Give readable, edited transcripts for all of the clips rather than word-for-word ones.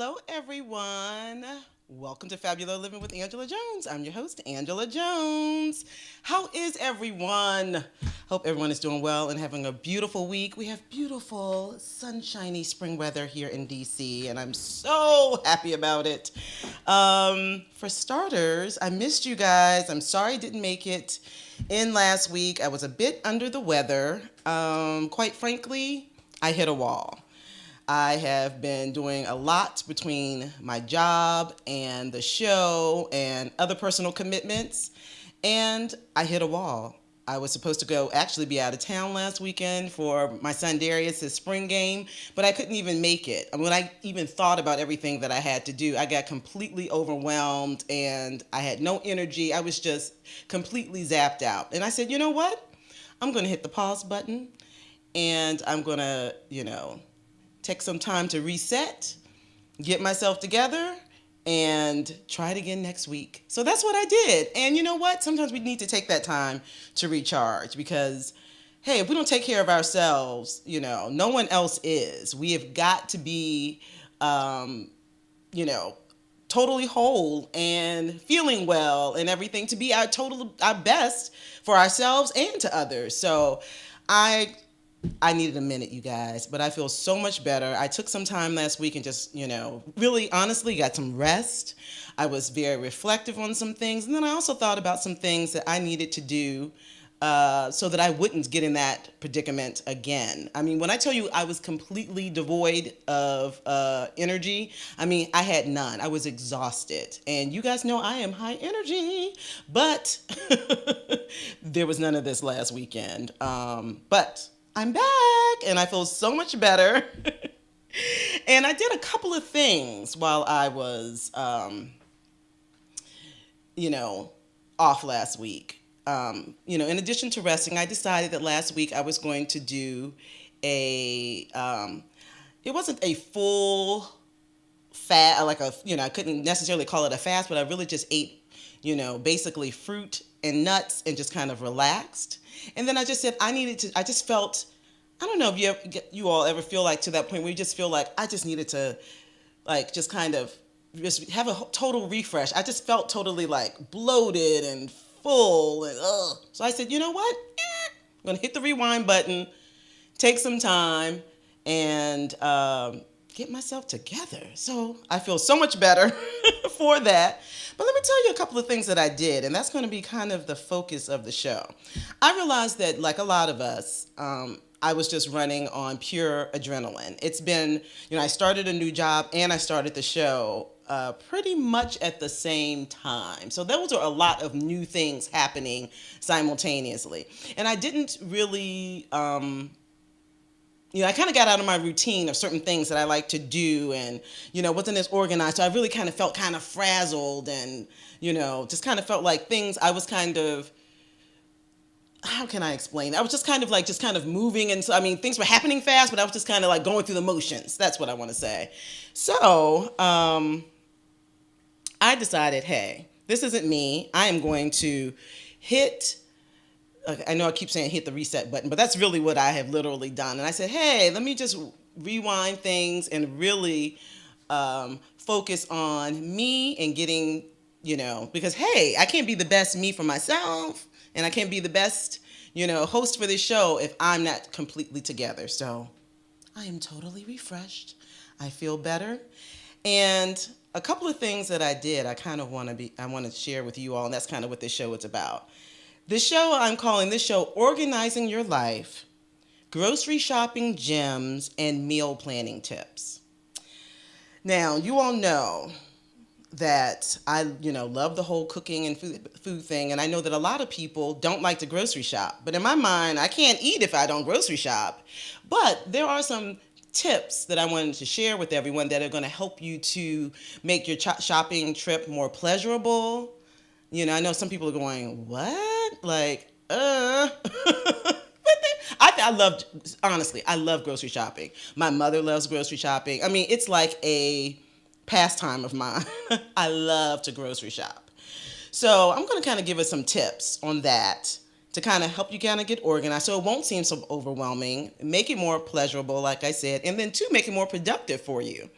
Hello, everyone. Welcome to Fabuleux Living with Angela Jones. I'm your host, Angela Jones. How is everyone? Hope everyone is doing well and having a beautiful week. We have beautiful, sunshiny spring weather here in DC, and I'm so happy about it. For starters, I missed you guys. I'm sorry I didn't make it in last week. I was a bit under the weather. Quite frankly, I hit a wall. I have been doing a lot between my job and the show and other personal commitments, and I hit a wall. I was supposed to actually be out of town last weekend for my son Darius' spring game, but I couldn't even make it. When I even thought about everything that I had to do, I got completely overwhelmed and I had no energy. I was just completely zapped out. And I said, you know what? I'm going to hit the pause button and I'm going to, take some time to reset, get myself together, and try it again next week. So that's what I did. And you know what? Sometimes we need to take that time to recharge because, hey, if we don't take care of ourselves, no one else is. We have got to be, totally whole and feeling well and everything to be our best for ourselves and to others. So I needed a minute, you guys, but I feel so much better. I took some time last week and just, really honestly got some rest. I was very reflective on some things. And then I also thought about some things that I needed to do so that I wouldn't get in that predicament again. I mean, when I tell you I was completely devoid of energy, I had none. I was exhausted. And you guys know I am high energy, but there was none of this last weekend. But I'm back and I feel so much better. And I did a couple of things while I was, off last week. In addition to resting, I decided that last week I was going to do it wasn't a full fast, I couldn't necessarily call it a fast, but I really just ate, basically fruit and nuts and just kind of relaxed. And then I just said I just felt, I don't know if you all ever feel like to that point where you just feel like I just needed to just kind of just have a total refresh. I just felt totally bloated and full and ugh. So I said, you know what? I'm going to hit the rewind button, take some time and get myself together. So I feel so much better for that. But let me tell you a couple of things that I did, and that's going to be kind of the focus of the show. I realized that, like a lot of us, I was just running on pure adrenaline. It's been, I started a new job and I started the show pretty much at the same time. So those are a lot of new things happening simultaneously. And I didn't really I kind of got out of my routine of certain things that I like to do and, wasn't as organized. So I really kind of felt kind of frazzled and, just kind of felt like things I was kind of, how can I explain? I was just kind of moving. And so, things were happening fast, but I was just kind of going through the motions. That's what I want to say. So I decided, hey, this isn't me. I am going to I know I keep saying hit the reset button, but that's really what I have literally done. And I said, hey, let me just rewind things and really focus on me and getting, because, hey, I can't be the best me for myself and I can't be the best, host for this show if I'm not completely together. So I am totally refreshed. I feel better. And a couple of things that I did, I want to share with you all, and that's kind of what this show is about. I'm calling this show Organizing Your Life, Grocery Shopping Gems, and Meal Planning Tips. Now, you all know that I, love the whole cooking and food thing, and I know that a lot of people don't like to grocery shop. But in my mind, I can't eat if I don't grocery shop. But there are some tips that I wanted to share with everyone that are going to help you to make your shopping trip more pleasurable. I know some people are going, what? I love grocery shopping. My mother loves grocery shopping. It's like a pastime of mine. I love to grocery shop. So I'm going to kind of give us some tips on that to kind of help you kind of get organized so it won't seem so overwhelming, make it more pleasurable, like I said, and then two, make it more productive for you.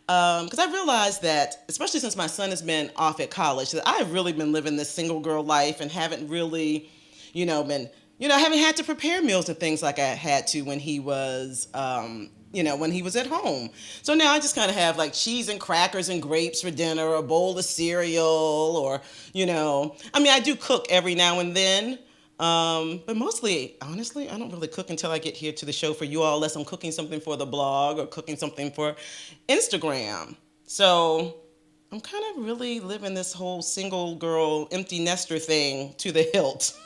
Because I realized that, especially since my son has been off at college, that I have really been living this single girl life and haven't really, haven't had to prepare meals and things like I had to when he was, when he was at home. So now I just kind of have like cheese and crackers and grapes for dinner, or a bowl of cereal, or, I do cook every now and then. But mostly, honestly, I don't really cook until I get here to the show for you all, unless I'm cooking something for the blog or cooking something for Instagram. So I'm kind of really living this whole single girl, empty nester thing to the hilt.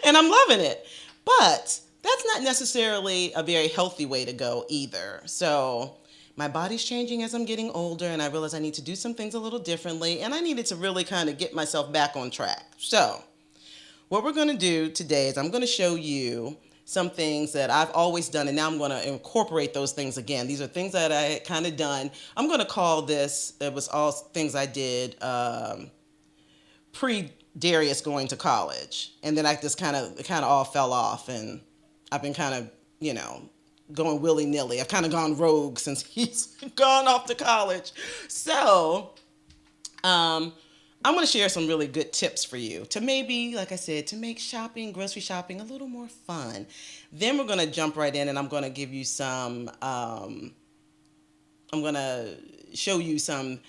And I'm loving it. But that's not necessarily a very healthy way to go either. So my body's changing as I'm getting older, and I realize I need to do some things a little differently, and I needed to really kind of get myself back on track. So what we're going to do today is I'm going to show you some things that I've always done, and now I'm going to incorporate those things again. These are things that I had kind of done. I'm going to call this, it was all things I did pre-Darius going to college. And then I just kind of all fell off, and I've been kind of, going willy-nilly. I've kind of gone rogue since he's gone off to college. So, I'm going to share some really good tips for you to maybe, like I said, to make grocery shopping a little more fun. Then we're going to jump right in, and I'm going to give you some, I'm going to show you some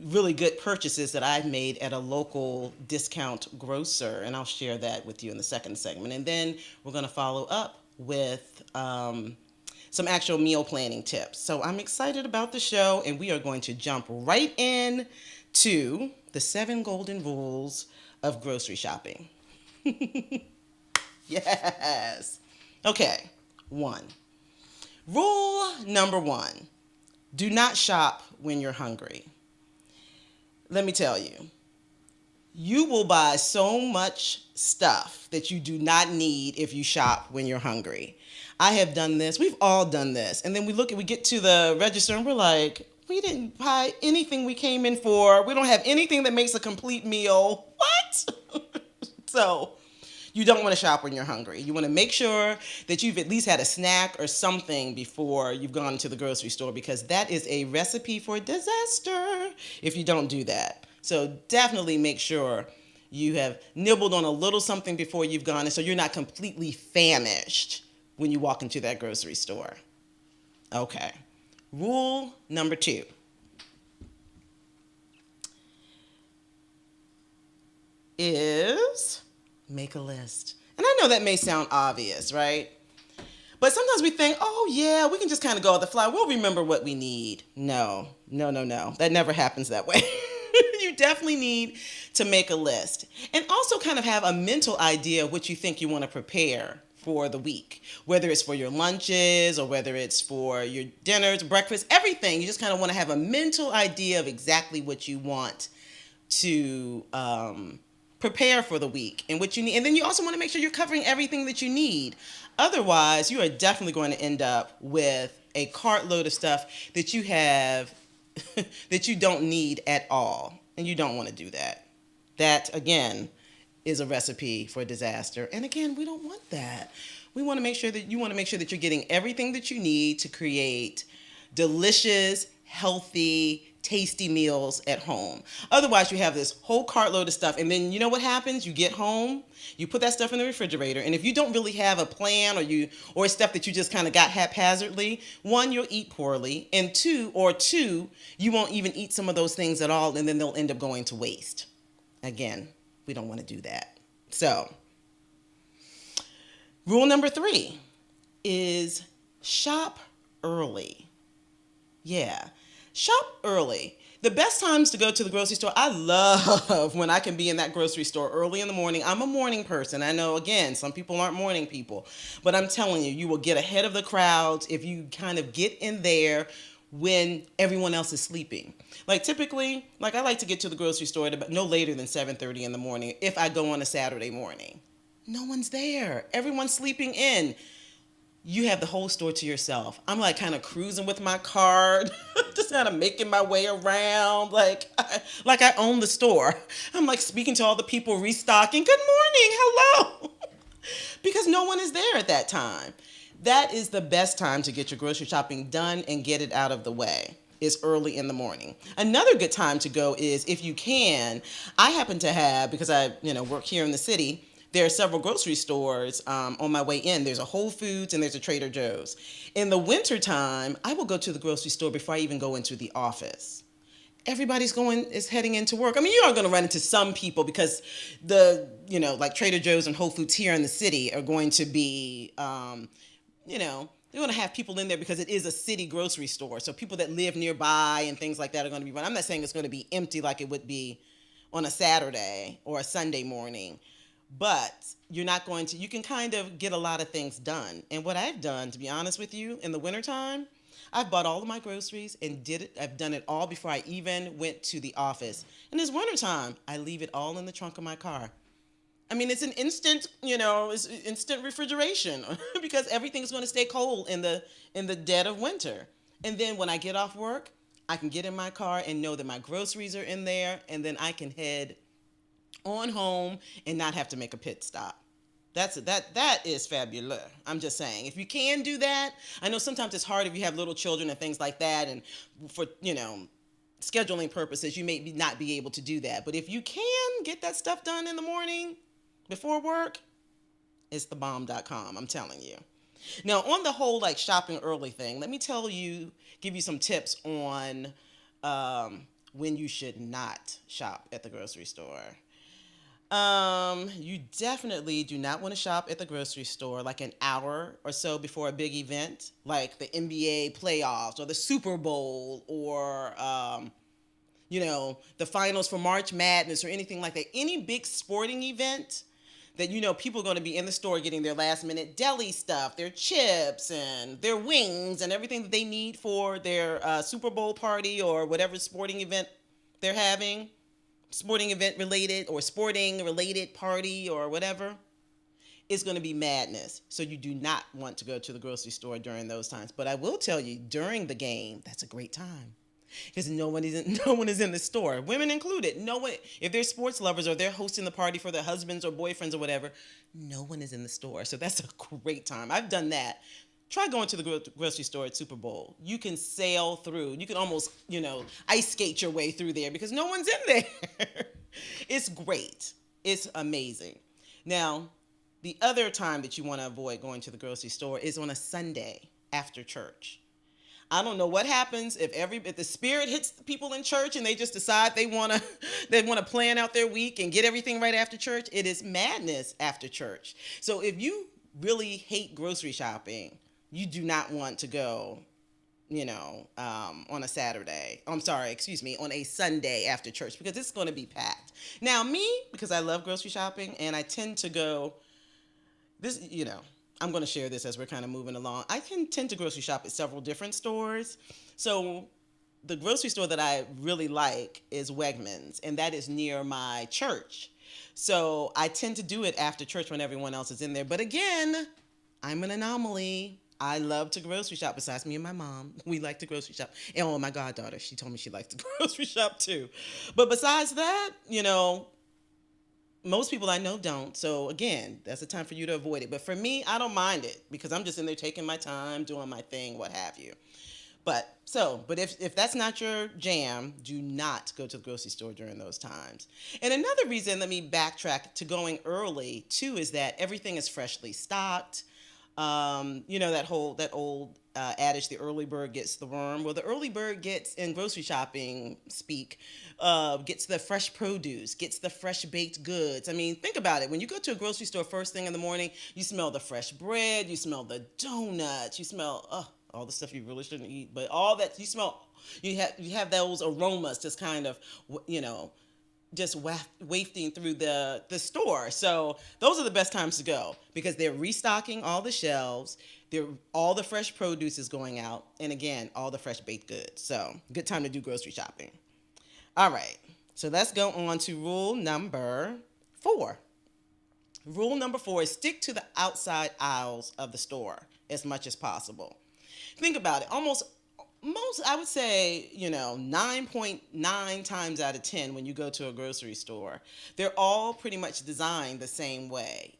really good purchases that I've made at a local discount grocer, and I'll share that with you in the second segment. And then we're going to follow up with some actual meal planning tips. So I'm excited about the show, and we are going to jump right in to the 7 golden rules of grocery shopping. Yes. Okay. 1. Rule number 1. Do not shop when you're hungry. Let me tell you, you will buy so much stuff that you do not need if you shop when you're hungry. I have done this. We've all done this. And then we get to the register and we're like, we didn't buy anything we came in for. We don't have anything that makes a complete meal. What? So you don't want to shop when you're hungry. You want to make sure that you've at least had a snack or something before you've gone to the grocery store, because that is a recipe for disaster if you don't do that. So definitely make sure you have nibbled on a little something before you've gone, and so you're not completely famished when you walk into that grocery store. Okay. Rule number 2. is make a list. And I know that may sound obvious, right? But sometimes we think, oh yeah, we can just kind of go with the fly. We'll remember what we need. No. That never happens that way. You definitely need to make a list. And also kind of have a mental idea of what you think you want to prepare for the week, whether it's for your lunches or whether it's for your dinners, breakfast, everything. You just kind of want to have a mental idea of exactly what you want to prepare for the week and what you need. And then you also want to make sure you're covering everything that you need. Otherwise, you are definitely going to end up with a cartload of stuff that you have that you don't need at all. And you don't want to do that. That, again, is a recipe for disaster. And again, we don't want that. You want to make sure that you're getting everything that you need to create delicious, healthy, tasty meals at home. Otherwise, you have this whole cartload of stuff, and then you know what happens? You get home, you put that stuff in the refrigerator, and if you don't really have a plan or stuff that you just kind of got haphazardly, one, you'll eat poorly, and two, you won't even eat some of those things at all, and then they'll end up going to waste. Again, we don't want to do that. So, rule number 3 is shop early. Yeah. Shop early. The best times to go to the grocery store, I love when I can be in that grocery store early in the morning. I'm a morning person. I know, again, some people aren't morning people. But I'm telling you, you will get ahead of the crowds if you kind of get in there when everyone else is sleeping. Like typically, I like to get to the grocery store at about no later than 7:30 in the morning if I go on a Saturday morning. No one's there. Everyone's sleeping in. You have the whole store to yourself. I'm kind of cruising with my cart, just kind of making my way around, like I own the store. I'm speaking to all the people restocking. Good morning, hello, because no one is there at that time. That is the best time to get your grocery shopping done and get it out of the way. is early in the morning. Another good time to go is if you can. I happen to have, because I work here in the city, there are several grocery stores on my way in. There's a Whole Foods and there's a Trader Joe's. In the wintertime, I will go to the grocery store before I even go into the office. Everybody's is heading into work. I mean, you are going to run into some people because like Trader Joe's and Whole Foods here in the city are going to be, they're going to have people in there because it is a city grocery store. So people that live nearby and things like that are going to be running. I'm not saying it's going to be empty like it would be on a Saturday or a Sunday morning, but you can kind of get a lot of things done. And what I've done, to be honest with you, in the wintertime, I've bought all of my groceries and I've done it all before I even went to the office. And it's wintertime. I leave it all in the trunk of my car. I mean, it's an instant, it's instant refrigeration because everything's going to stay cold in the dead of winter. And then when I get off work, I can get in my car and know that my groceries are in there, and then I can head on home and not have to make a pit stop. That is fabulous. I'm just saying, if you can do that, I know sometimes it's hard if you have little children and things like that, and for scheduling purposes, you may not be able to do that. But if you can get that stuff done in the morning before work, it's thebomb.com. I'm telling you. Now, on the whole shopping early thing, let me give you some tips on when you should not shop at the grocery store. You definitely do not want to shop at the grocery store like an hour or so before a big event, like the NBA playoffs or the Super Bowl or, the finals for March Madness or anything like that. Any big sporting event that people are going to be in the store getting their last minute deli stuff, their chips and their wings and everything that they need for their Super Bowl party or whatever sporting event they're having. Sporting event related or sporting related party or whatever, it's going to be madness. So you do not want to go to the grocery store during those times. But I will tell you, during the game, that's a great time because no one is in the store, women included. No one, if they're sports lovers or they're hosting the party for their husbands or boyfriends or whatever, no one is in the store. So that's a great time. I've done that. Try going to the grocery store at Super Bowl. You can sail through. You can almost, ice skate your way through there because no one's in there. It's great. It's amazing. Now, the other time that you want to avoid going to the grocery store is on a Sunday after church. I don't know what happens if the spirit hits the people in church and they just decide they want to plan out their week and get everything right after church. It is madness after church. So if you really hate grocery shopping, you do not want to go, on a Saturday. On a Sunday after church because it's going to be packed. Now, me, because I love grocery shopping and I tend to go, I'm going to share this as we're kind of moving along. I can tend to grocery shop at several different stores. So the grocery store that I really like is Wegmans, and that is near my church. So I tend to do it after church when everyone else is in there. But again, I'm an anomaly. I love to grocery shop. Besides me and my mom, we like to grocery shop. And my goddaughter, she told me she likes to grocery shop too. But besides that, most people I know don't. So again, that's a time for you to avoid it. But for me, I don't mind it because I'm just in there taking my time, doing my thing, what have you. But if that's not your jam, do not go to the grocery store during those times. And another reason, let me backtrack to going early too, is that everything is freshly stocked. That old adage, the early bird gets the worm. Well, the early bird gets, in grocery shopping speak, gets the fresh produce, gets the fresh baked goods. I mean, think about it. When you go to a grocery store first thing in the morning, you smell the fresh bread, you smell the donuts, you smell all the stuff you really shouldn't eat, but all that you smell, you have those aromas just kind of, just wafting through the store. So those are the best times to go because they're restocking all the shelves. All the fresh produce is going out. And again, all the fresh baked goods. So good time to do grocery shopping. All right. So let's go on to rule number 4. Rule number 4 is stick to the outside aisles of the store as much as possible. Think about it. Most, I would say, 9.9 times out of 10 when you go to a grocery store, they're all pretty much designed the same way.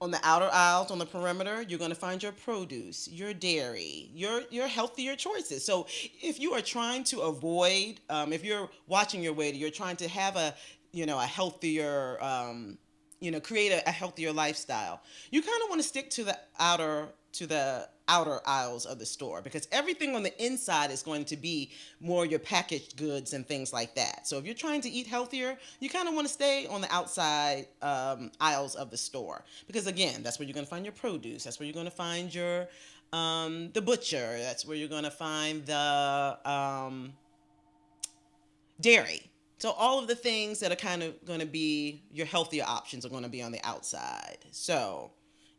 On the outer aisles, on the perimeter, you're going to find your produce, your dairy, your healthier choices. So if you are trying to avoid, if you're watching your weight, you're trying to have a healthier, create a healthier lifestyle. You kind of want to stick to the outer aisles of the store, because everything on the inside is going to be more your packaged goods and things like that. So if you're trying to eat healthier, you kind of want to stay on the outside aisles of the store, because again, that's where you're going to find your produce. That's where you're going to find your the butcher. That's where you're going to find the dairy. So all of the things that are kind of going to be your healthier options are going to be on the outside. So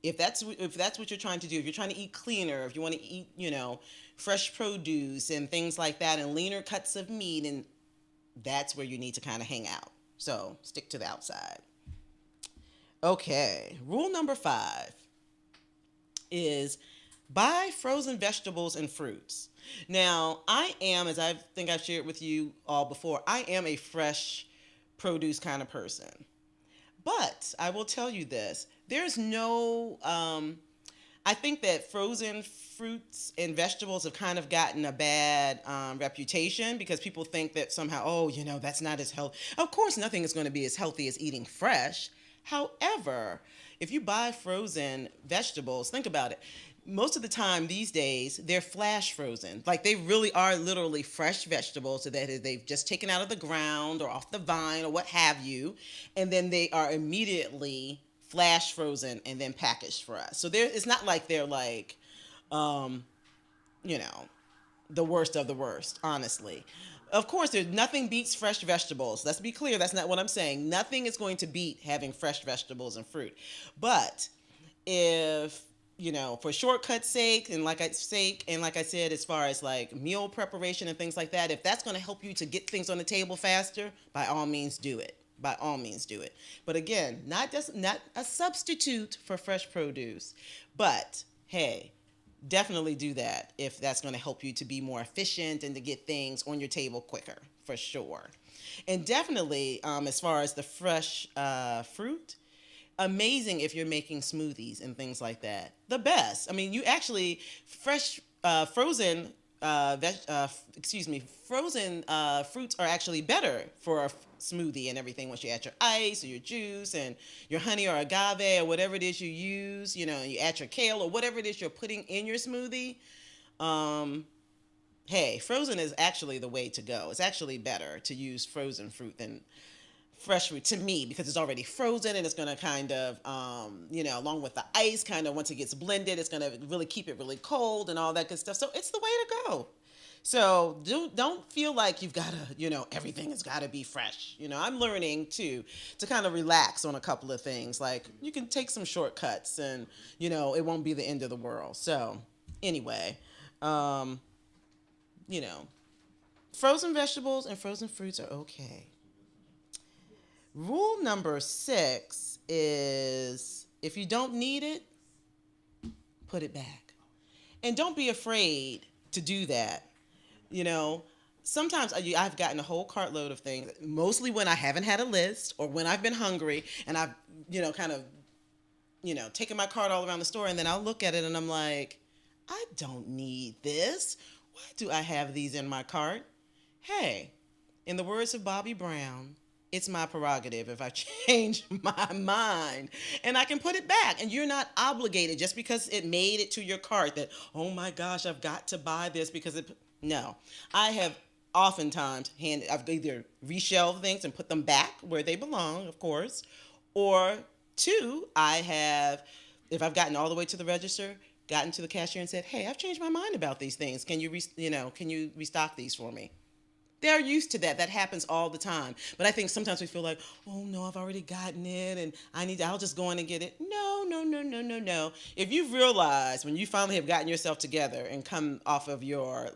if that's what you're trying to do, if you're trying to eat cleaner, if you want to eat, fresh produce and things like that, and leaner cuts of meat, and that's where you need to kind of hang out. So stick to the outside. Okay, rule number 5 is buy frozen vegetables and fruits. Now, I am, as I think I've shared with you all before, I am a fresh produce kind of person. But I will tell you this, there's no, I think that frozen fruits and vegetables have kind of gotten a bad reputation, because people think that somehow, that's not as healthy. Of course, nothing is going to be as healthy as eating fresh. However, if you buy frozen vegetables, think about it. Most of the time these days, they're flash frozen. Like, they really are literally fresh vegetables so that they've just taken out of the ground or off the vine or what have you. And then they are immediately flash frozen and then packaged for us. So it's not like they're like, you know, the worst of the worst, honestly. Of course, there's nothing beats fresh vegetables. Let's be clear, that's not what I'm saying. Nothing is going to beat having fresh vegetables and fruit. But if, for shortcut's sake, and like I said, as far as like meal preparation and things like that, if that's going to help you to get things on the table faster, by all means do it. By all means do it. But again, not a substitute for fresh produce, but hey, definitely do that if that's going to help you to be more efficient and to get things on your table quicker, for sure. And definitely, as far as the fresh fruit, amazing if you're making smoothies and things like that. The best. I mean, you actually frozen fruits are actually better for a smoothie and everything once you add your ice or your juice and your honey or agave or whatever it is you use, you add your kale or whatever it is you're putting in your smoothie. Hey, frozen is actually the way to go. It's actually better to use frozen fruit than fresh fruit, to me, because it's already frozen and it's going to kind of, along with the ice, kind of once it gets blended, it's going to really keep it really cold and all that good stuff. So it's the way to go. So don't feel like you've got to, everything has got to be fresh. I'm learning too to kind of relax on a couple of things. Like, you can take some shortcuts and, it won't be the end of the world. So anyway, frozen vegetables and frozen fruits are okay. Rule number 6 is, if you don't need it, put it back. And don't be afraid to do that. Sometimes I've gotten a whole cartload of things, mostly when I haven't had a list or when I've been hungry and I've, taken my cart all around the store, and then I'll look at it and I'm like, I don't need this. Why do I have these in my cart? Hey, in the words of Bobby Brown, it's my prerogative if I change my mind, and I can put it back. And you're not obligated just because it made it to your cart that, oh my gosh, I've got to buy this because it. No, I have oftentimes I've either reshelved things and put them back where they belong, of course, or 2, I have, if I've gotten all the way to the register, gotten to the cashier and said, hey, I've changed my mind about these things. Can you restock these for me? They're used to that. That happens all the time. But I think sometimes we feel like, oh no, I've already gotten it and I'll just go in and get it. No. If you've realized when you finally have gotten yourself together and come off of your,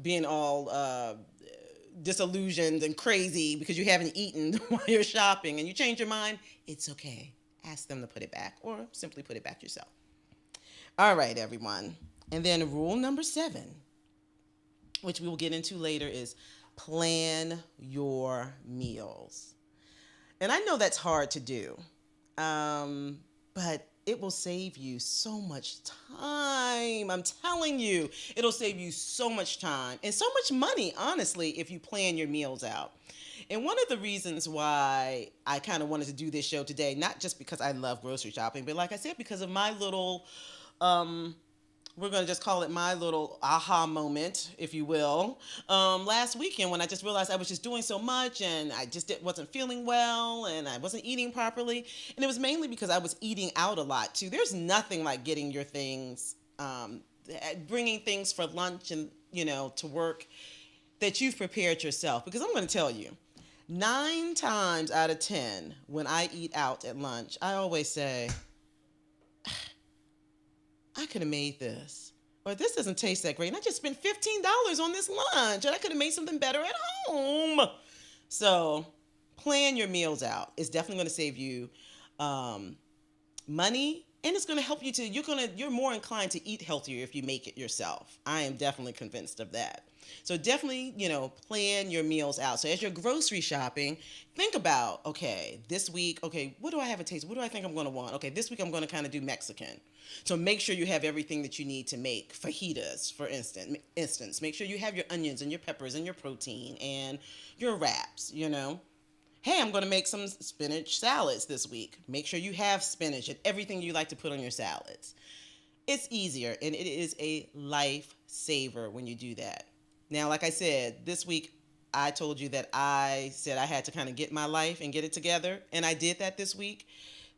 being all disillusioned and crazy because you haven't eaten while you're shopping and you change your mind, it's okay. Ask them to put it back or simply put it back yourself. All right, everyone. And then rule number 7, which we will get into later, is plan your meals. And I know that's hard to do. But it will save you so much time. I'm telling you, it'll save you so much time and so much money, honestly, if you plan your meals out. And one of the reasons why I kind of wanted to do this show today, not just because I love grocery shopping, but like I said, because of my little, we're going to just call it my little aha moment, if you will. Last weekend when I just realized I was just doing so much and I just wasn't feeling well and I wasn't eating properly. And it was mainly because I was eating out a lot too. There's nothing like getting your things, bringing things for lunch and, to work that you've prepared yourself. Because I'm going to tell you, 9 times out of 10, when I eat out at lunch, I always say, I could have made this. Or this doesn't taste that great. And I just spent $15 on this lunch. And I could have made something better at home. So plan your meals out. It's definitely going to save you money. And it's going to help you you're more inclined to eat healthier if you make it yourself. I am definitely convinced of that. So definitely, plan your meals out. So as you're grocery shopping, think about, okay, this week, okay, what do I have a taste? What do I think I'm going to want? Okay, this week I'm going to kind of do Mexican. So make sure you have everything that you need to make fajitas, for instance. Make sure you have your onions and your peppers and your protein and your wraps, Hey, I'm going to make some spinach salads this week. Make sure you have spinach and everything you like to put on your salads. It's easier, and it is a lifesaver when you do that. Now, like I said, this week I told you that I said I had to kind of get my life and get it together, and I did that this week.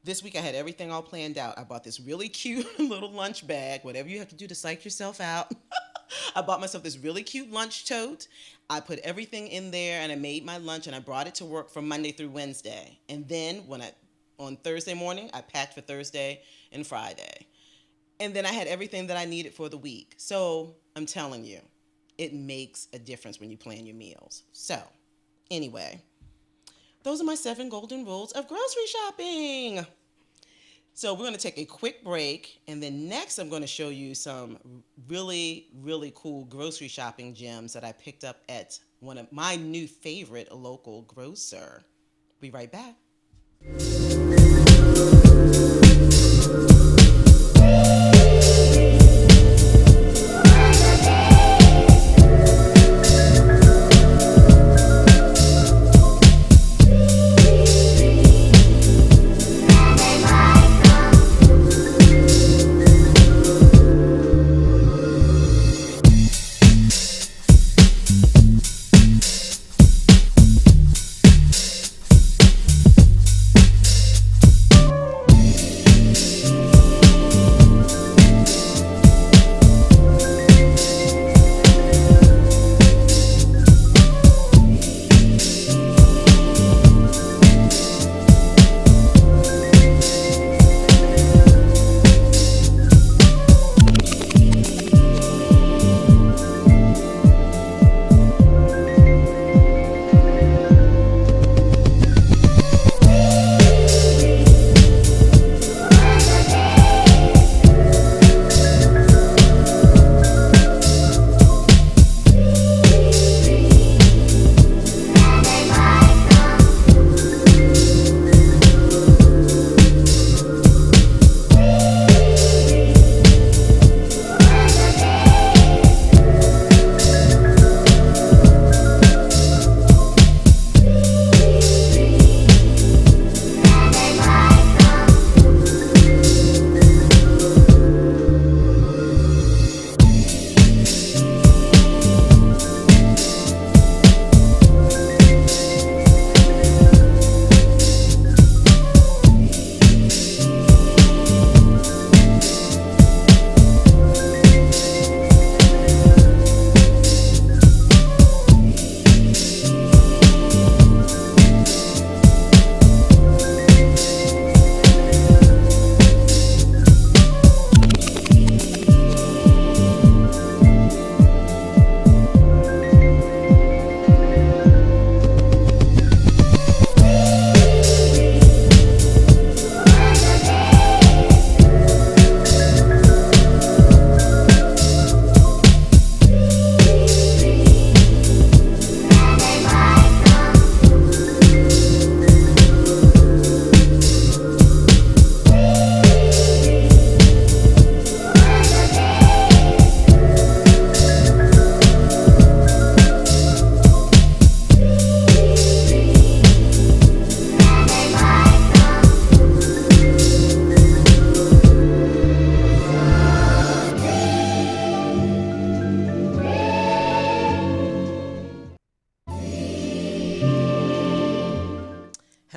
This week I had everything all planned out. I bought this really cute little lunch bag, whatever you have to do to psych yourself out. I bought myself this really cute lunch tote. I put everything in there, and I made my lunch, and I brought it to work from Monday through Wednesday. And then on Thursday morning, I packed for Thursday and Friday. And then I had everything that I needed for the week. So I'm telling you, it makes a difference when you plan your meals. So anyway, those are my 7 golden rules of grocery shopping. So we're going to take a quick break, and then next I'm going to show you some really, really cool grocery shopping gems that I picked up at one of my new favorite local grocer. Be right back.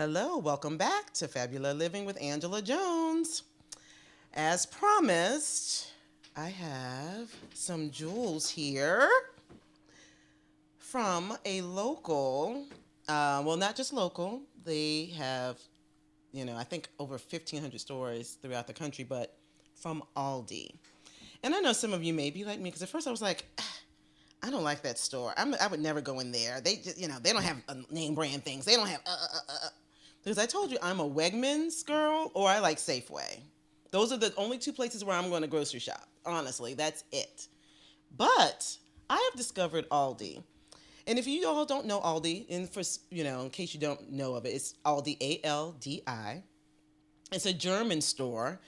Hello, welcome back to Fabulous Living with Angela Jones. As promised, I have some jewels here from a local, well, not just local. They have, I think over 1,500 stores throughout the country, but from Aldi. And I know some of you may be like me, because at first I was like, I don't like that store. I would never go in there. They just, they don't have name brand things. They don't have, Because I told you I'm a Wegmans girl or I like Safeway. Those are the only two places where I'm going to grocery shop. Honestly, that's it. But I have discovered Aldi. And if you all don't know Aldi, in case you don't know of it, it's Aldi, A-L-D-I. It's a German store.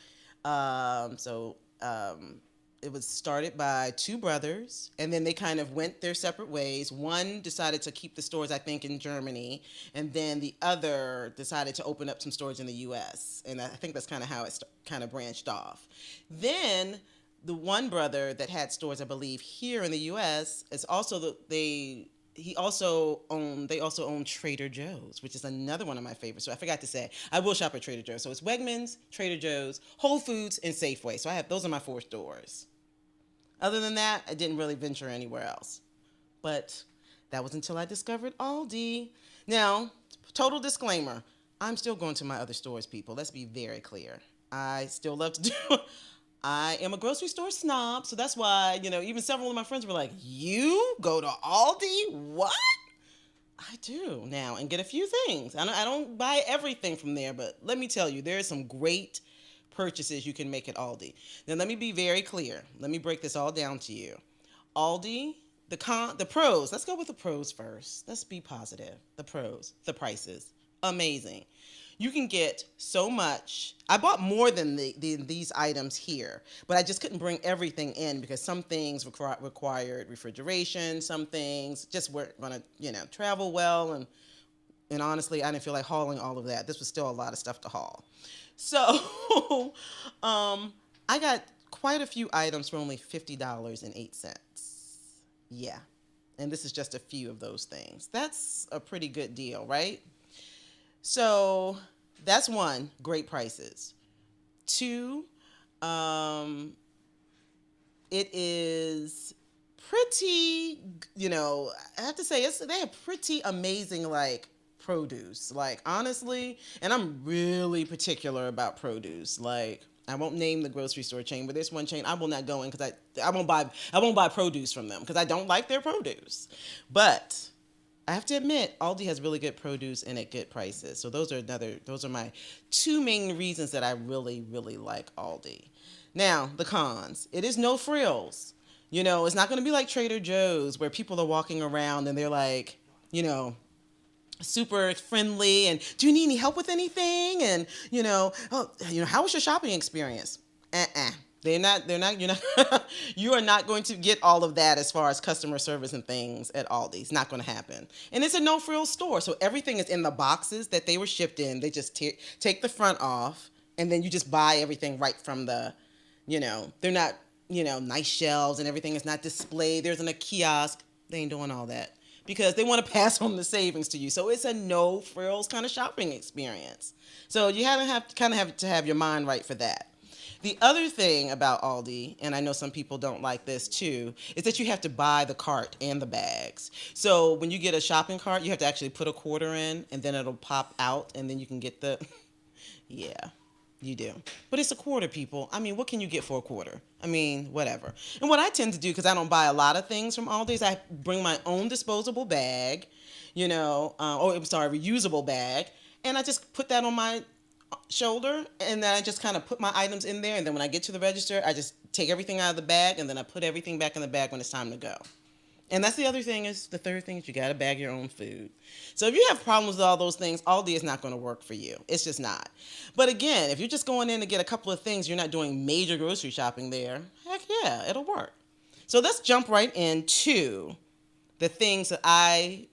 It was started by two brothers, and then they kind of went their separate ways. One decided to keep the stores, I think, in Germany, and then the other decided to open up some stores in the U.S., and I think that's kind of how it kind of branched off. Then the one brother that had stores, I believe, here in the U.S. is also they also own Trader Joe's, which is another one of my favorites. So I forgot to say, I will shop at Trader Joe's. So it's Wegmans, Trader Joe's, Whole Foods, and Safeway. So those are my 4 stores. Other than that, I didn't really venture anywhere else. But that was until I discovered Aldi. Now, total disclaimer, I'm still going to my other stores, people. Let's be very clear. I still love to do I am a grocery store snob, so that's why, even several of my friends were like, you go to Aldi? What? I do now, and get a few things. I don't buy everything from there, but let me tell you, there are some great purchases you can make at Aldi. Now, let me be very clear. Let me break this all down to you. Aldi, the pros. Let's go with the pros first. Let's be positive. The pros, the prices, amazing. You can get so much. I bought more than these items here, but I just couldn't bring everything in because some things required refrigeration. Some things just weren't going to, travel well. And honestly, I didn't feel like hauling all of that. This was still a lot of stuff to haul. So I got quite a few items for only $50.08. Yeah. And this is just a few of those things. That's a pretty good deal, right? So that's one, great prices. 2, it is pretty, I have to say, they have pretty amazing, produce. Honestly, and I'm really particular about produce. I won't name the grocery store chain, but there's one chain I will not go in because I won't buy produce from them because I don't like their produce. But I have to admit, Aldi has really good produce and at good prices. So those are my 2 main reasons that I really, really like Aldi. Now, the cons. It is no frills. It's not going to be like Trader Joe's where people are walking around and they're like, super friendly and do you need any help with anything? And, how was your shopping experience? You're not, you are not going to get all of that as far as customer service and things at Aldi. It's not going to happen. And it's a no-frills store, so everything is in the boxes that they were shipped in. They just take the front off, and then you just buy everything right from the, they're not, nice shelves and everything is not displayed. There's a kiosk. They ain't doing all that because they want to pass on the savings to you. So it's a no-frills kind of shopping experience. So you have to have your mind right for that. The other thing about Aldi, and I know some people don't like this too, is that you have to buy the cart and the bags. So when you get a shopping cart, you have to actually put a quarter in, and then it'll pop out, and then you can get the... Yeah, you do. But it's a quarter, people. I mean, what can you get for a quarter? I mean, whatever. And what I tend to do, because I don't buy a lot of things from Aldi, is I bring my own disposable bag, reusable bag, and I just put that on my shoulder, and then I just kind of put my items in there, and then when I get to the register, I just take everything out of the bag, and then I put everything back in the bag when it's time to go. And that's the third thing is you got to bag your own food. So if you have problems with all those things, Aldi is not going to work for you. It's just not. But again, if you're just going in to get a couple of things, you're not doing major grocery shopping there, heck yeah, it'll work. So let's jump right into the things that I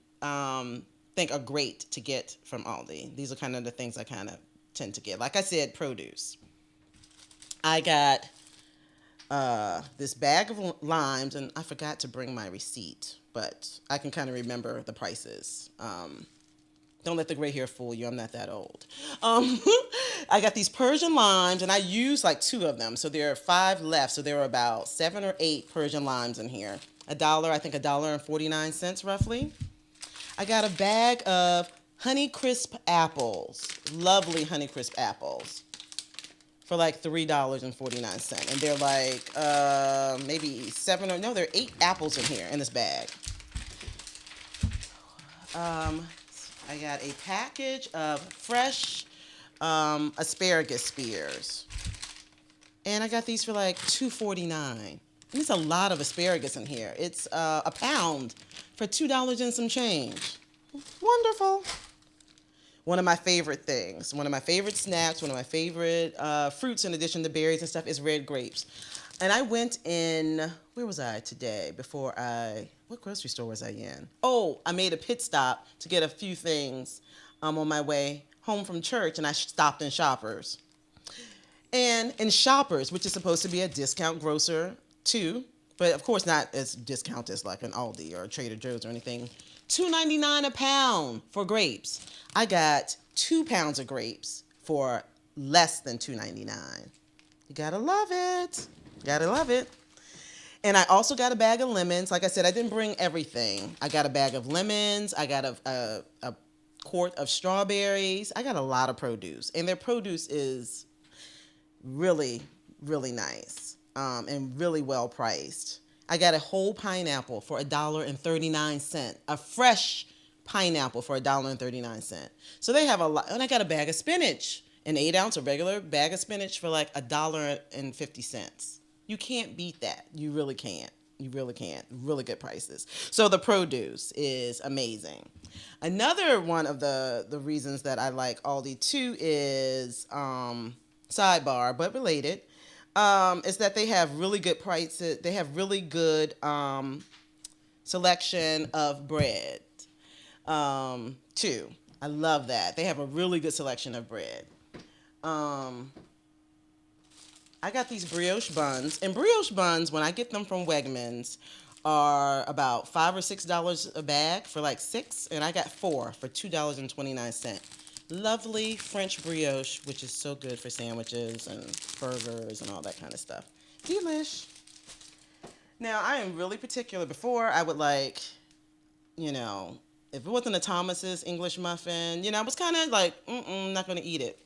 think are great to get from Aldi. These are kind of the things I kind of tend to get. Like I said, produce. I got this bag of limes, and I forgot to bring my receipt, but I can kind of remember the prices. Don't let the gray hair fool you. I'm not that old. Um, I got these Persian limes, and I used like 2 of them. So there are 5 left. So there are about 7 or 8 Persian limes in here. I think $1.49 roughly. I got a bag of Honeycrisp apples. Lovely Honeycrisp apples. For like $3.49. And they're like maybe 7 or no, there are 8 apples in here in this bag. I got a package of fresh asparagus spears. And I got these for like $2.49. And there's a lot of asparagus in here. It's a pound for $2 and some change. Wonderful. One of my favorite things, one of my favorite snacks, one of my favorite fruits in addition to berries and stuff is red grapes. And I went in, where was I today what grocery store was I in? Oh, I made a pit stop to get a few things on my way home from church, and I stopped in Shoppers. And in Shoppers, which is supposed to be a discount grocer too, but of course not as discount as like an Aldi or a Trader Joe's or anything, $2.99 a pound for grapes. I got 2 pounds of grapes for less than $2.99. You gotta love it. Gotta love it. And I also got a bag of lemons. Like I said, I didn't bring everything. I got a bag of lemons. I got a quart of strawberries. I got a lot of produce. And their produce is really, really nice and really well priced. I got a whole pineapple for $1.39. A fresh pineapple for $1.39. So they have a lot. And I got a bag of spinach, an 8-ounce, a regular bag of spinach for like $1.50. You can't beat that. You really can't. You really can't. Really good prices. So the produce is amazing. Another one of the reasons that I like Aldi too is sidebar, but related, is that they have really good prices. They have really good selection of bread too. I love that. They have a really good selection of bread. I got these brioche buns, and brioche buns, when I get them from Wegmans, are about $5 or $6 a bag for like 6, and I got 4 for $2.29. Lovely French brioche, which is so good for sandwiches and burgers and all that kind of stuff. Delish. Now, I am really particular. Before, I would like, if it wasn't a Thomas's English muffin, I was kind of like, not going to eat it.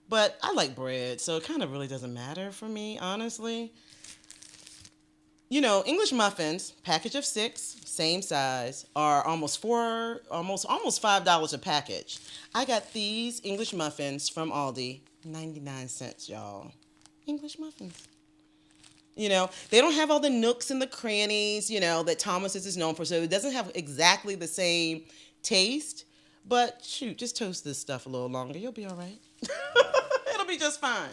But I like bread, so it kind of really doesn't matter for me, honestly. English muffins, package of 6, same size, are almost $5 a package. I got these English muffins from Aldi, 99 cents, y'all. English muffins. They don't have all the nooks and the crannies, that Thomas's is known for, so it doesn't have exactly the same taste. But shoot, just toast this stuff a little longer. You'll be all right. It'll be just fine.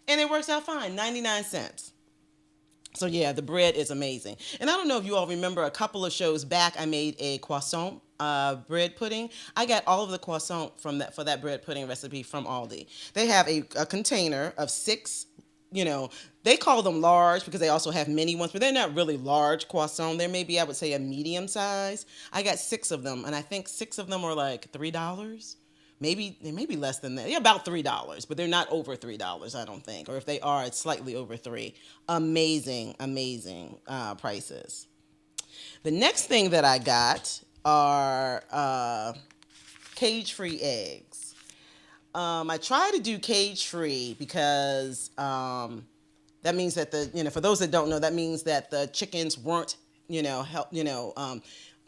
And it works out fine, 99 cents. So yeah, the bread is amazing. And I don't know if you all remember, a couple of shows back, I made a croissant bread pudding. I got all of the croissant for that bread pudding recipe from Aldi. They have a container of 6, they call them large because they also have mini ones, but they're not really large croissant. They're maybe, I would say, a medium size. I got 6 of them, and I think 6 of them were like $3. Maybe they may be less than that. Yeah, about $3, but they're not over $3, I don't think. Or if they are, it's slightly over $3. Amazing, amazing prices. The next thing that I got are cage-free eggs. I try to do cage-free because that means that for those that don't know, that means that the chickens weren't,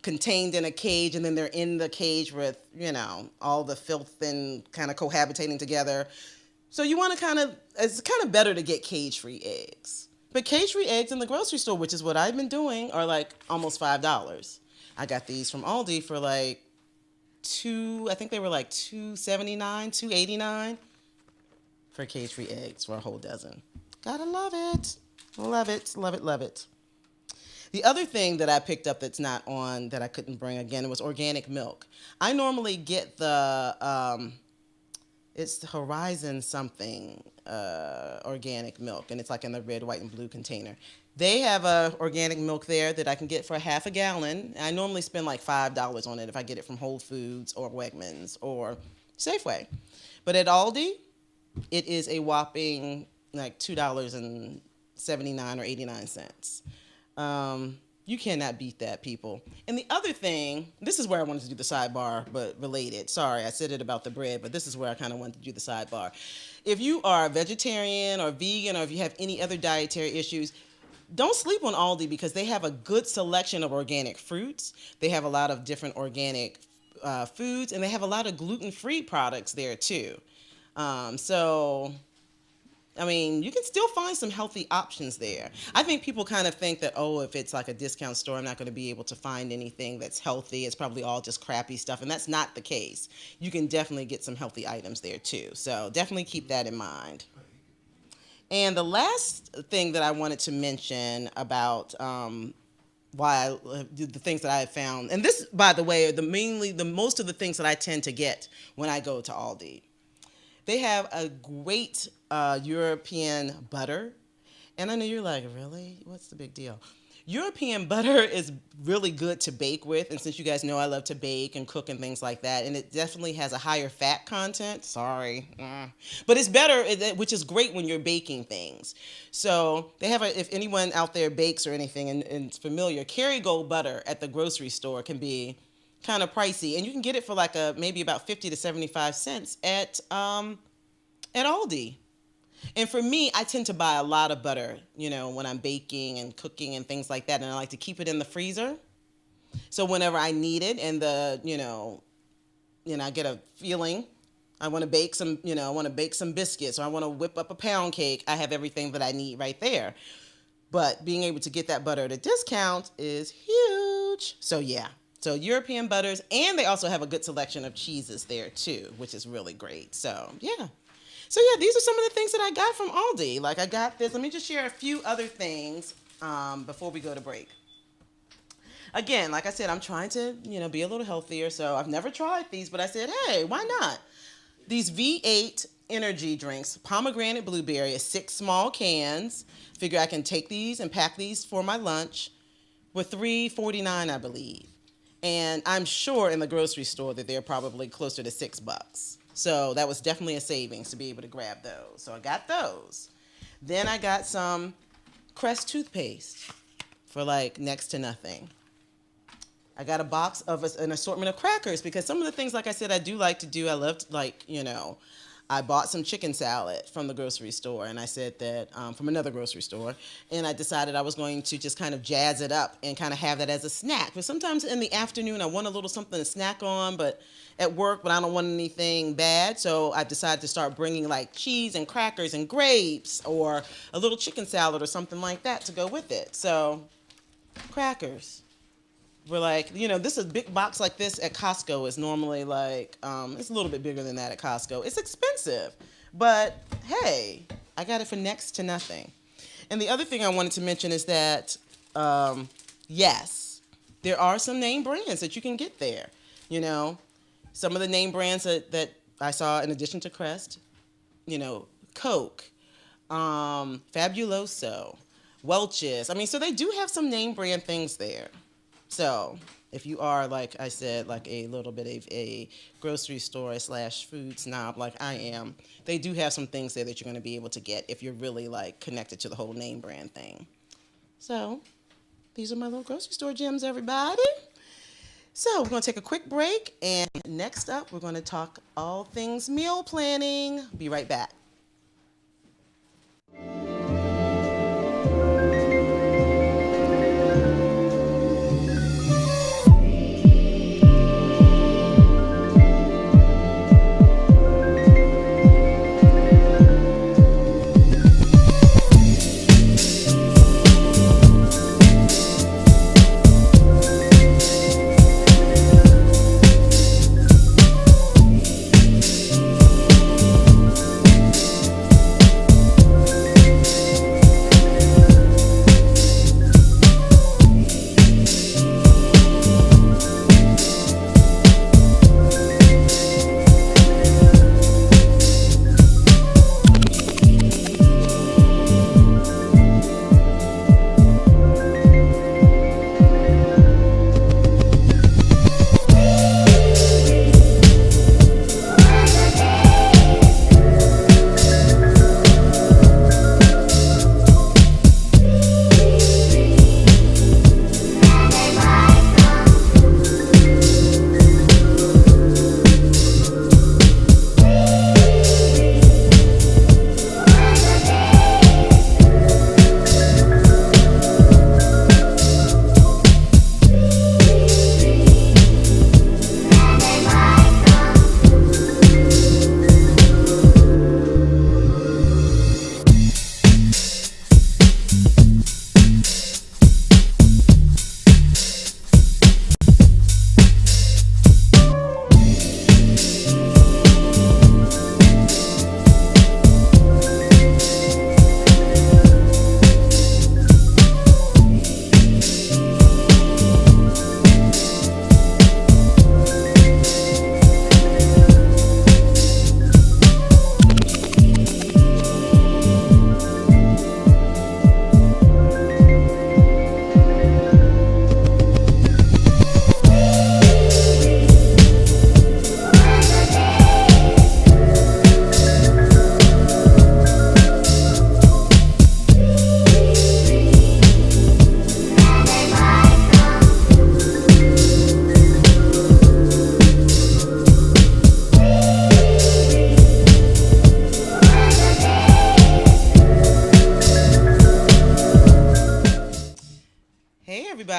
contained in a cage, and then they're in the cage with, all the filth and kind of cohabitating together. So you want to it's kind of better to get cage-free eggs. But cage-free eggs in the grocery store, which is what I've been doing, are like almost $5. I got these from Aldi for like I think they were like $2.79, $2.89 for cage-free eggs for a whole dozen. Gotta love it. Love it, love it, love it. The other thing that I picked up that's not on, that I couldn't bring again, was organic milk. I normally get it's the Horizon something organic milk, and it's like in the red, white, and blue container. They have a organic milk there that I can get for half a gallon. I normally spend like $5 on it if I get it from Whole Foods or Wegmans or Safeway. But at Aldi, it is a whopping like $2.79 or 89 cents. You cannot beat that, people. And the other thing, this is where I wanted to do the sidebar, but related. Sorry, I said it about the bread, but this is where I kind of wanted to do the sidebar. If you are a vegetarian or vegan, or if you have any other dietary issues, don't sleep on Aldi because they have a good selection of organic fruits. They have a lot of different organic foods, and they have a lot of gluten-free products there too. I mean, you can still find some healthy options there. I think people kind of think that, oh, if it's like a discount store, I'm not going to be able to find anything that's healthy. It's probably all just crappy stuff, and that's not the case. You can definitely get some healthy items there too. So definitely keep that in mind. And the last thing that I wanted to mention about the things that I have found, and this, by the way, are most of the things that I tend to get when I go to Aldi. They have a great European butter. And I know you're like, really? What's the big deal? European butter is really good to bake with. And since you guys know I love to bake and cook and things like that, and it definitely has a higher fat content. Sorry. But it's better, which is great when you're baking things. So they have, if anyone out there bakes or anything and is familiar, Kerrygold butter at the grocery store can be kind of pricey, and you can get it for like maybe about 50 to 75 cents at Aldi. And for me, I tend to buy a lot of butter, when I'm baking and cooking and things like that, and I like to keep it in the freezer. So whenever I need it, and I get a feeling, I want to bake some, biscuits, or I want to whip up a pound cake, I have everything that I need right there. But being able to get that butter at a discount is huge. So yeah. So European butters, and they also have a good selection of cheeses there too, which is really great. So yeah. These are some of the things that I got from Aldi. Like I got this. Let me just share a few other things before we go to break. Again, like I said, I'm trying to, be a little healthier. So I've never tried these, but I said, hey, why not? These V8 energy drinks, pomegranate blueberry, 6 small cans. Figure I can take these and pack these for my lunch with $3.49, I believe. And I'm sure in the grocery store that they're probably closer to $6. So that was definitely a savings to be able to grab those. So I got those. Then I got some Crest toothpaste for like next to nothing. I got a box of an assortment of crackers because some of the things, like I said, I do like to do. I love to, I bought some chicken salad from the grocery store, and I said that from another grocery store, and I decided I was going to just kind of jazz it up and kind of have that as a snack. But sometimes in the afternoon, I want a little something to snack on, but at work, but I don't want anything bad, so I decided to start bringing like cheese and crackers and grapes or a little chicken salad or something like that to go with it. So crackers. We're like, this is a big box like this at Costco is normally like, it's a little bit bigger than that at Costco. It's expensive, but hey, I got it for next to nothing. And the other thing I wanted to mention is that, yes, there are some name brands that you can get there. Some of the name brands that I saw in addition to Crest, Coke, Fabuloso, Welch's. So they do have some name brand things there. So if you are, like I said, like a little bit of a grocery store / food snob like I am, they do have some things there that you're going to be able to get if you're really like connected to the whole name brand thing. So these are my little grocery store gems, everybody. So we're going to take a quick break, and next up we're going to talk all things meal planning. Be right back.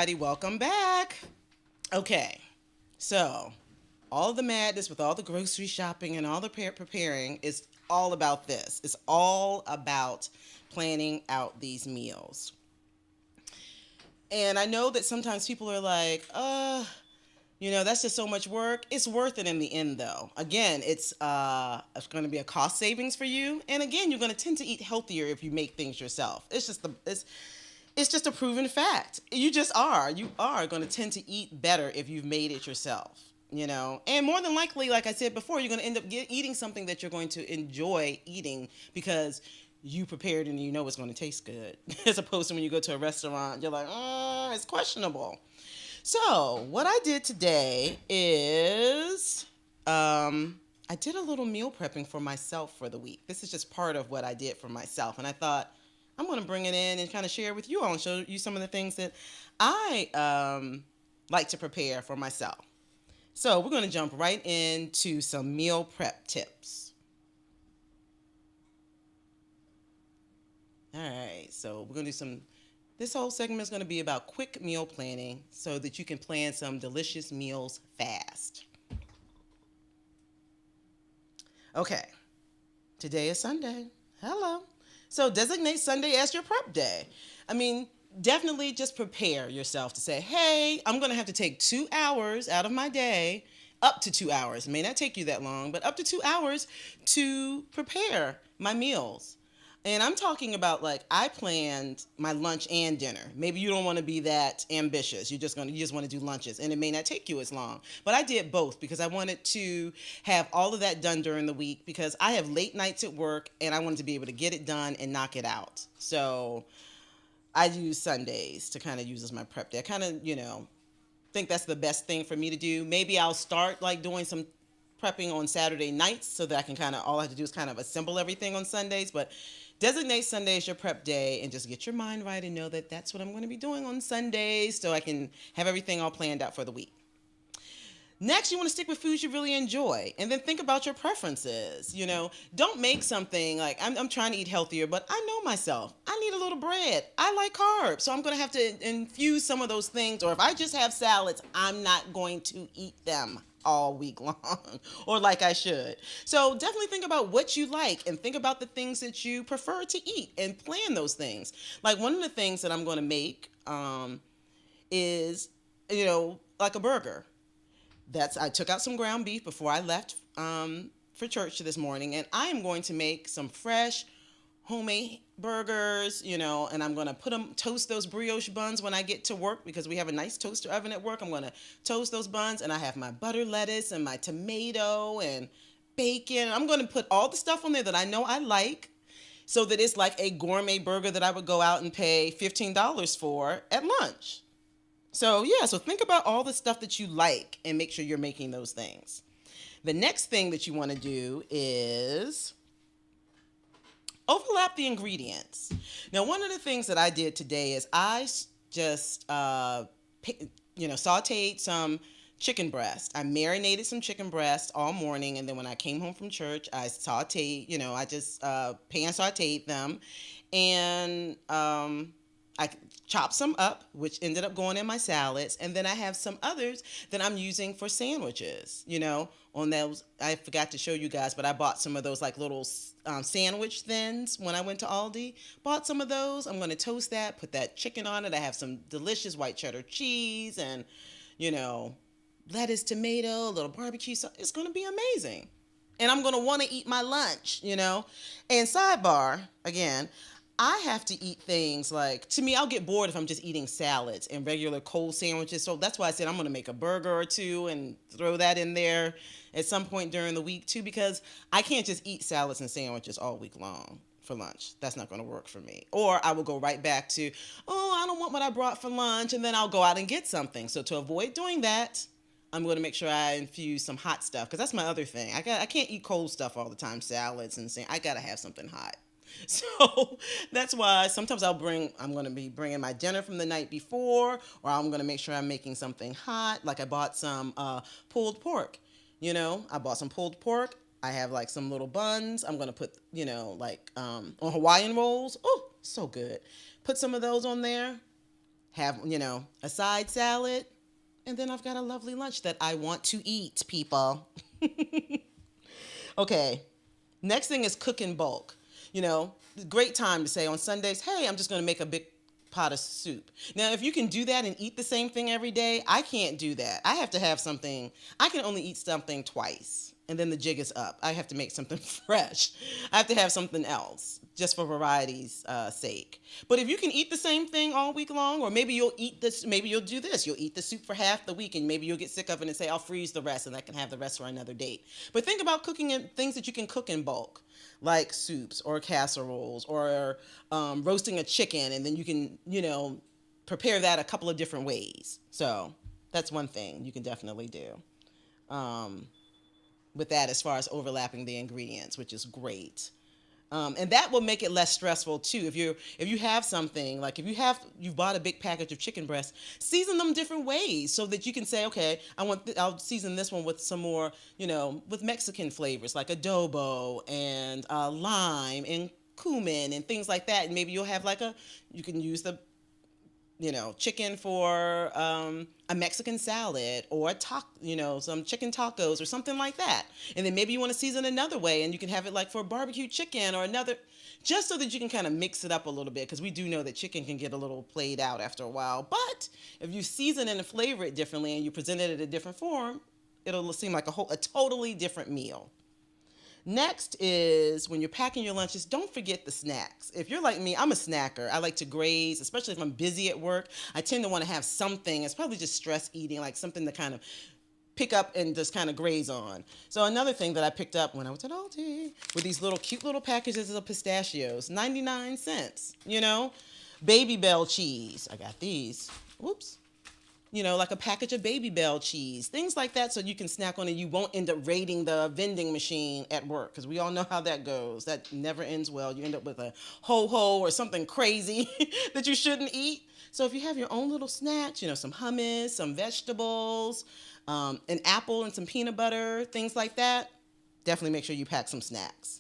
everybody. Welcome back. Okay, so all the madness with all the grocery shopping and all the preparing is all about this. It's all about planning out these meals. And I know that sometimes people are like, that's just so much work. It's worth it in the end, though. Again, it's going to be a cost savings for you. And again, you're going to tend to eat healthier if you make things yourself. It's just a proven fact. You just are. You are going to tend to eat better if you've made it yourself, And more than likely, like I said before, you're going to end up eating something that you're going to enjoy eating because you prepared and you know it's going to taste good. As opposed to when you go to a restaurant, you're like, it's questionable. So what I did today is I did a little meal prepping for myself for the week. This is just part of what I did for myself. And I thought, I'm going to bring it in and kind of share with you all and show you some of the things that I like to prepare for myself. So we're going to jump right into some meal prep tips. All right, so we're going to do this whole segment is going to be about quick meal planning so that you can plan some delicious meals fast. Okay, today is Sunday. Hello. So designate Sunday as your prep day. I mean, definitely just prepare yourself to say, hey, I'm going to have to take 2 hours out of my day, up to 2 hours. It may not take you that long, but up to 2 hours to prepare my meals. And I'm talking about I planned my lunch and dinner. Maybe you don't want to be that ambitious. You just want to do lunches, and it may not take you as long. But I did both because I wanted to have all of that done during the week because I have late nights at work, and I wanted to be able to get it done and knock it out. So I use Sundays to kind of use as my prep day. I kind of, think that's the best thing for me to do. Maybe I'll start doing some prepping on Saturday nights so that I can all I have to do is kind of assemble everything on Sundays. But designate Sunday as your prep day and just get your mind right and know that that's what I'm going to be doing on Sundays so I can have everything all planned out for the week. Next, you want to stick with foods you really enjoy and then think about your preferences. Don't make something I'm trying to eat healthier, but I know myself. I need a little bread. I like carbs, so I'm going to have to infuse some of those things. Or if I just have salads, I'm not going to eat them all week long or like I should. So definitely think about what you like and think about the things that you prefer to eat and plan those things. One of the things that I'm going to make is, a burger. I took out some ground beef before I left for church this morning, and I am going to make some fresh homemade burgers, and I'm going to toast those brioche buns when I get to work because we have a nice toaster oven at work. I'm going to toast those buns, and I have my butter lettuce and my tomato and bacon. I'm going to put all the stuff on there that I know I like so that it's like a gourmet burger that I would go out and pay $15 for at lunch. So think about all the stuff that you like and make sure you're making those things. The next thing that you want to do is overlap the ingredients. Now, one of the things that I did today is I just, sauteed some chicken breast. I marinated some chicken breast all morning, and then when I came home from church, I sauteed, I just pan sauteed them, and I chopped some up, which ended up going in my salads, and then I have some others that I'm using for sandwiches, on those. I forgot to show you guys, but I bought some of those little sandwich thins when I went to Aldi. Bought some of those. I'm going to toast that, put that chicken on it. I have some delicious white cheddar cheese and, lettuce, tomato, a little barbecue sauce. It's going to be amazing. And I'm going to want to eat my lunch, And sidebar, again, I have to eat things to me, I'll get bored if I'm just eating salads and regular cold sandwiches. So that's why I said I'm going to make a burger or two and throw that in there at some point during the week too, because I can't just eat salads and sandwiches all week long for lunch. That's not going to work for me. Or I will go right back to, I don't want what I brought for lunch, and then I'll go out and get something. So to avoid doing that, I'm going to make sure I infuse some hot stuff because that's my other thing. I can't eat cold stuff all the time, salads and I got to have something hot. So that's why sometimes I'm going to be bringing my dinner from the night before, or I'm going to make sure I'm making something hot. I bought some pulled pork. I bought some pulled pork. I have some little buns. I'm going to put, on Hawaiian rolls. Oh, so good. Put some of those on there. have, a side salad, and then I've got a lovely lunch that I want to eat, people. Okay, next thing is cook in bulk. Great time to say on Sundays, hey, I'm just going to make a big pot of soup. Now, if you can do that and eat the same thing every day, I can't do that. I have to have something. I can only eat something twice, and then the jig is up. I have to make something fresh. I have to have something else, just for variety's sake. But if you can eat the same thing all week long, or maybe you'll eat this, maybe you'll do this. You'll eat the soup for half the week, and maybe you'll get sick of it and say, I'll freeze the rest, and I can have the rest for another date. But think about cooking in things that you can cook in bulk, like soups or casseroles, or roasting a chicken, and then you can, prepare that a couple of different ways. So that's one thing you can definitely do with that, as far as overlapping the ingredients, which is great. And that will make it less stressful too. If you have something, like if you've bought a big package of chicken breasts, season them different ways so that you can say, okay, I'll season this one with some more, with Mexican flavors like adobo and lime and cumin and things like that. And maybe you'll have you can use the chicken for a Mexican salad, or some chicken tacos or something like that. And then maybe you want to season another way, and you can have it like for barbecue chicken or another, just so that you can kind of mix it up a little bit, because we do know that chicken can get a little played out after a while. But if you season and flavor it differently and you present it in a different form, it'll seem like a totally different meal. Next is, when you're packing your lunches, don't forget the snacks. If you're like me, I'm a snacker. I like to graze, especially if I'm busy at work. I tend to want to have something. It's probably just stress eating, like something to kind of pick up and just kind of graze on. So another thing that I picked up when I was at Aldi were these cute little packages of pistachios, 99 cents, Baby Bell cheese. I got these. Whoops. Like a package of Baby Bell cheese, things like that, so you can snack on it. You won't end up raiding the vending machine at work, because we all know how that goes. That never ends well. You end up with a ho-ho or something crazy that you shouldn't eat. So if you have your own little snacks, some hummus, some vegetables, an apple and some peanut butter, things like that, definitely make sure you pack some snacks.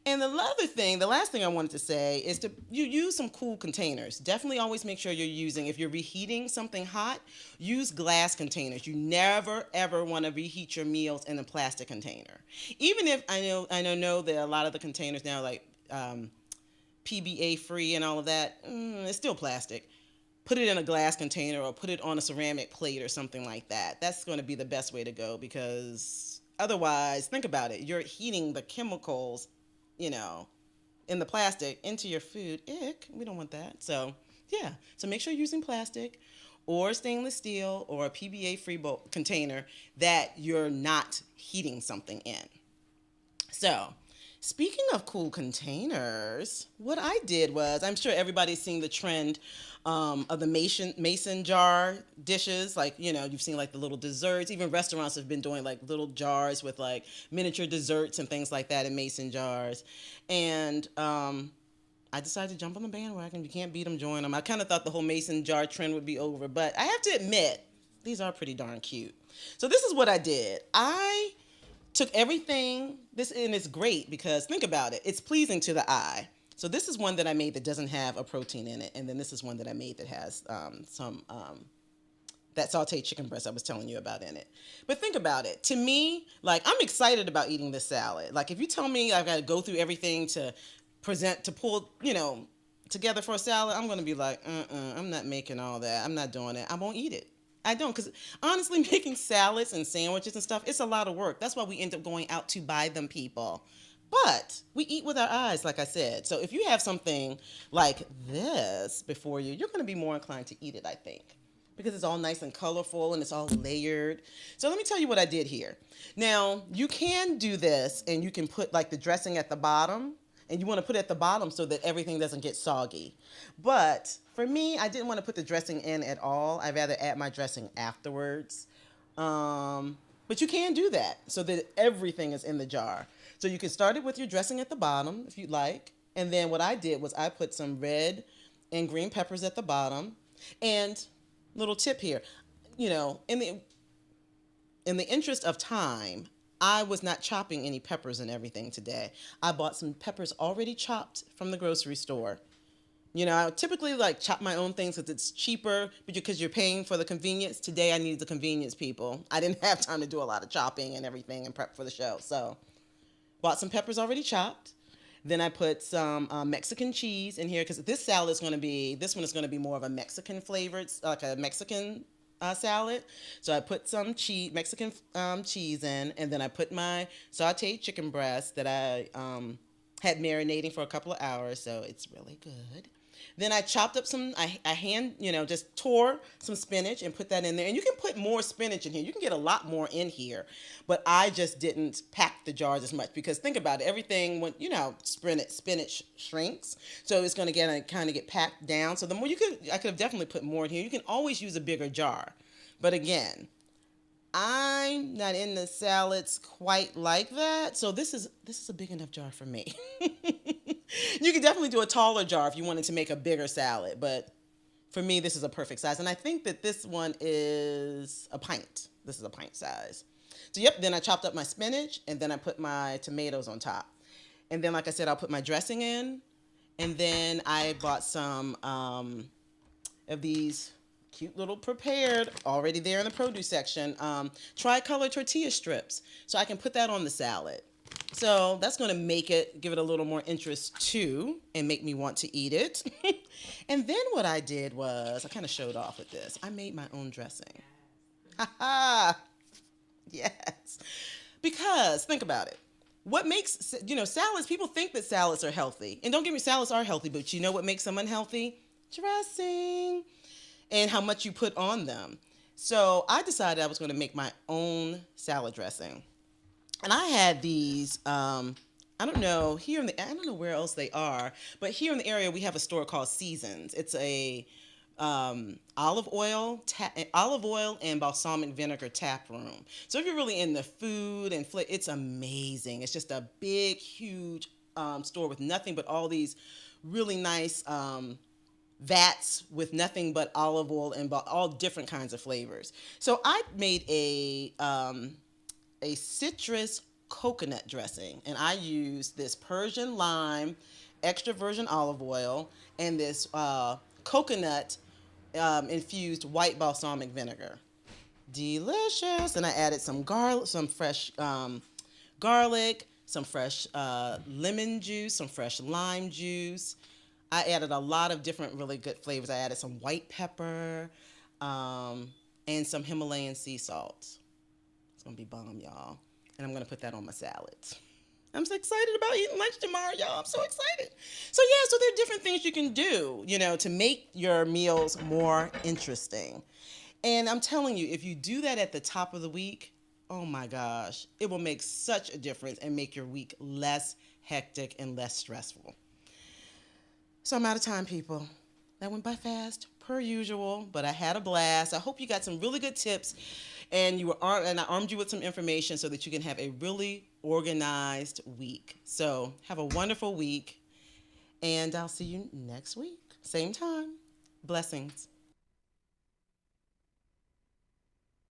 And the last thing I wanted to say is you use some cool containers. Definitely always make sure you're using, if you're reheating something hot, use glass containers. You never, ever want to reheat your meals in a plastic container. Even if I know that a lot of the containers now, like PBA free and all of that, it's still plastic. Put it in a glass container, or put it on a ceramic plate or something like that. That's going to be the best way to go, because otherwise, think about it. You're heating the chemicals in the plastic into your food. Ick, we don't want that. So, yeah. So make sure you're using plastic or stainless steel or a PBA-free container that you're not heating something in. So, speaking of cool containers, what I did was, I'm sure everybody's seen the trend of the mason jar dishes. Like, you've seen like the little desserts. Even restaurants have been doing like little jars with like miniature desserts and things like that in mason jars. And I decided to jump on the bandwagon. You can't beat them, join them. I kind of thought the whole mason jar trend would be over, but I have to admit, these are pretty darn cute. So this is what I did. I took everything, and it's great because, think about it, it's pleasing to the eye. So this is one that I made that doesn't have a protein in it, and then this is one that I made that has that sauteed chicken breast I was telling you about in it. But think about it. To me, like, I'm excited about eating this salad. Like, if you tell me I've got to go through everything to pull, together for a salad, I'm going to be like, I'm not making all that. I'm not doing it. I won't eat it. I don't, because honestly, making salads and sandwiches and stuff, it's a lot of work. That's why we end up going out to buy them, people. But we eat with our eyes, like I said. So if you have something like this before you, you're going to be more inclined to eat it, I think, because it's all nice and colorful and it's all layered. So let me tell you what I did here. Now, you can do this, and you can put like the dressing at the bottom, and you want to put it at the bottom so that everything doesn't get soggy. But for me, I didn't want to put the dressing in at all. I'd rather add my dressing afterwards. But you can do that so that everything is in the jar. So you can start it with your dressing at the bottom if you'd like. And then what I did was I put some red and green peppers at the bottom. And little tip here, in the interest of time, I was not chopping any peppers and everything today. I bought some peppers already chopped from the grocery store. You know, I typically like chop my own things because it's cheaper, but because you're paying for the convenience. Today I needed the convenience, people. I didn't have time to do a lot of chopping and everything and prep for the show. So bought some peppers already chopped. Then I put some Mexican cheese in here because this one is going to be more of a Mexican flavored, like a Mexican salad. So I put some Mexican cheese in, and then I put my sauteed chicken breast that I had marinating for a couple of hours. So it's really good. Then I chopped up I hand, just tore some spinach and put that in there. And you can put more spinach in here. You can get a lot more in here. But I just didn't pack the jars as much because think about it. Everything, when, spinach shrinks. So it's going to kind of get packed down. So I could have definitely put more in here. You can always use a bigger jar. But again, I'm not in the salads quite like that. So this is a big enough jar for me. You could definitely do a taller jar if you wanted to make a bigger salad, but for me, this is a perfect size. And I think that this one is a pint. This is a pint size. So, then I chopped up my spinach, and then I put my tomatoes on top. And then, like I said, I'll put my dressing in. And then I bought some of these cute little prepared, already there in the produce section, tricolor tortilla strips. So I can put that on the salad. So that's going to give it a little more interest too, and make me want to eat it. And then what I did was, I kind of showed off with this. I made my own dressing. Ha ha! Yes. Because, think about it. What makes, salads, people think that salads are healthy. And don't get me, salads are healthy, but you know what makes them unhealthy? Dressing. And how much you put on them. So I decided I was going to make my own salad dressing. And I had these, I don't know where else they are, but here in the area we have a store called Seasons. It's a olive oil and balsamic vinegar tap room. So if you're really into food and it's amazing. It's just a big, huge store with nothing but all these really nice vats with nothing but olive oil and all different kinds of flavors. So I made a citrus coconut dressing, and I used this Persian lime extra virgin olive oil and this coconut infused white balsamic vinegar. Delicious. And I added some fresh garlic, some fresh lemon juice, some fresh lime juice. I added a lot of different really good flavors. I added some white pepper and some Himalayan sea salt. It's going to be bomb, y'all. And I'm going to put that on my salad. I'm so excited about eating lunch tomorrow, y'all. I'm so excited. So there are different things you can do, to make your meals more interesting. And I'm telling you, if you do that at the top of the week, oh my gosh, it will make such a difference and make your week less hectic and less stressful. So I'm out of time, people. That went by fast, per usual, but I had a blast. I hope you got some really good tips, and I armed you with some information so that you can have a really organized week. So have a wonderful week, and I'll see you next week. Same time. Blessings.